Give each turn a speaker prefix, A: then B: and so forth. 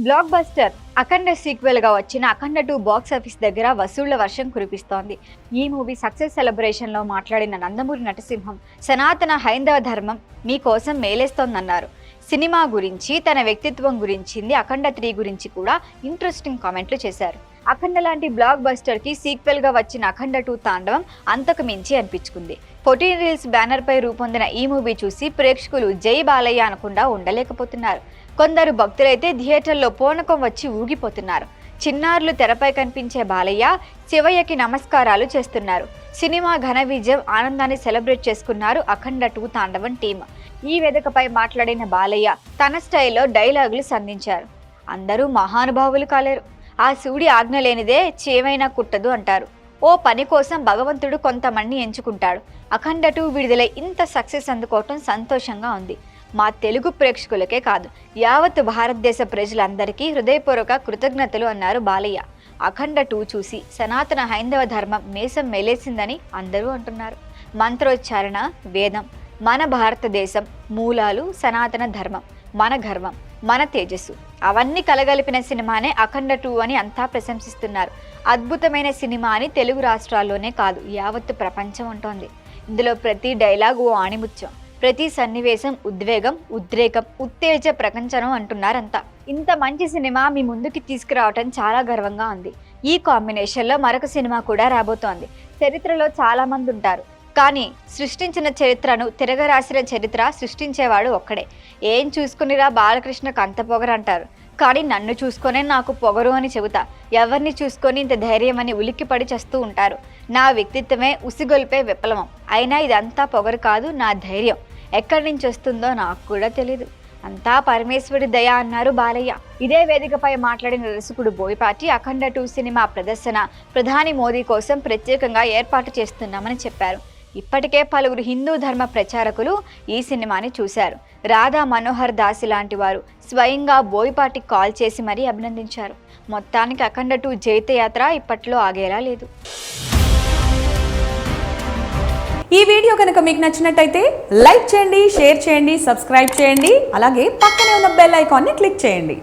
A: Block buster అఖండ sequel గా వచ్చిన అఖండ 2 box office దగ్గర వసూళ్ల వర్షం కురిపిస్తోంది. ఈ మూవీ సక్సెస్ సెలబ్రేషన్ లో మాట్లాడిన నందమూరి నటసింహం సనాతన హైందవ ధర్మం మీకోసం మేలేస్తోందన్నారు. సినిమా గురించి, తన వ్యక్తిత్వం గురించింది, అఖండ 3 గురించి కూడా ఇంట్రెస్టింగ్ కామెంట్లు చేశారు. అఖండ లాంటి బ్లాక్ బస్టర్ కి సీక్వెల్ గా వచ్చిన అఖండ 2 తాండవం అంతకు మించి అనిపించుకుంది. 14 రీల్స్ బ్యానర్ పై రూపొందిన ఈ మూవీ చూసి ప్రేక్షకులు జై బాలయ్య అనకుండా ఉండలేకపోతున్నారు. కొందరు భక్తులైతే థియేటర్లో పూనకం వచ్చి ఊగిపోతున్నారు. చిన్నారులు తెరపై కనిపించే బాలయ్య, శివయ్యకి నమస్కారాలు చేస్తున్నారు. సినిమా ఘన విజయం ఆనందాన్ని సెలబ్రేట్ చేసుకున్నారు అఖండ 2 తాండవం టీం. ఈ వేదికపై మాట్లాడిన బాలయ్య తన స్టైల్లో డైలాగులు సంధించారు. అందరూ మహానుభావులు కాలేరు, ఆ శివుడి ఆజ్ఞ లేనిదే చేమైనా కుట్టదు అంటారు. ఓ పని కోసం భగవంతుడు కొంతమంది ఎంచుకుంటాడు. అఖండ 2 విడుదలై ఇంత సక్సెస్ అందుకోవటం సంతోషంగా ఉంది. మా తెలుగు ప్రేక్షకులకే కాదు, యావత్ భారతదేశ ప్రజలందరికీ హృదయపూర్వక కృతజ్ఞతలు అన్నారు బాలయ్య. అఖండ 2 చూసి సనాతన హైందవ ధర్మం మేసం మేలేసిందని అందరూ అంటున్నారు. మంత్రోచ్చారణ, వేదం, మన భారతదేశం మూలాలు, సనాతన ధర్మం, మన గర్వం, మన తేజస్సు అవన్నీ కలగలిపిన సినిమానే అఖండ 2 అని అంతా ప్రశంసిస్తున్నారు. అద్భుతమైన సినిమా అని తెలుగు రాష్ట్రాల్లోనే కాదు, యావత్తు ప్రపంచం అంటోంది. ఇందులో ప్రతి డైలాగ్ ఓ ఆణిముత్యం, ప్రతి సన్నివేశం ఉద్వేగం, ఉద్రేకం, ఉత్తేజ ప్రకంచనం అంటున్నారంతా. ఇంత మంచి సినిమా మీ ముందుకి తీసుకురావటం చాలా గర్వంగా ఉంది. ఈ కాంబినేషన్లో మరొక సినిమా కూడా రాబోతోంది. చరిత్రలో చాలా మంది ఉంటారు, కానీ సృష్టించిన చరిత్రను తిరగరాసిన చరిత్ర సృష్టించేవాడు ఒక్కడే. ఏం చూసుకునిరా బాలకృష్ణకు అంత పొగరు అంటారు, కానీ నన్ను చూసుకొనే నాకు పొగరు అని చెబుతా. ఎవరిని చూసుకొని ఇంత ధైర్యం అని ఉలిక్కిపడి చేస్తూ ఉంటారు. నా వ్యక్తిత్వమే ఉసిగొల్పే విప్లవం. అయినా ఇదంతా పొగరు కాదు, నా ధైర్యం. ఎక్కడి నుంచి వస్తుందో నాకు కూడా తెలీదు. అంతా పరమేశ్వరి దయ అన్నారు బాలయ్య. ఇదే వేదికపై మాట్లాడిన దర్శకుడు బోయపాటి అఖండ 2 సినిమా ప్రదర్శన ప్రధాని మోదీ కోసం ప్రత్యేకంగా ఏర్పాటు చేస్తున్నామని చెప్పారు. ఇప్పటికే పలువురు హిందూ ధర్మ ప్రచారకులు ఈ సినిమాని చూశారు. రాధా మనోహర్ దాసి లాంటి వారు స్వయంగా బోయపాటికి కాల్ చేసి మరీ అభినందించారు. మొత్తానికి అఖండ 2 జైత్రయాత్ర ఇప్పట్లో ఆగేలా లేదు.
B: ఈ వీడియో కనుక మీకు నచ్చినట్టయితే లైక్ చేయండి, షేర్ చేయండి, సబ్స్క్రైబ్ చేయండి. అలాగే పక్కనే ఉన్న బెల్ ఐకాన్ని క్లిక్ చేయండి.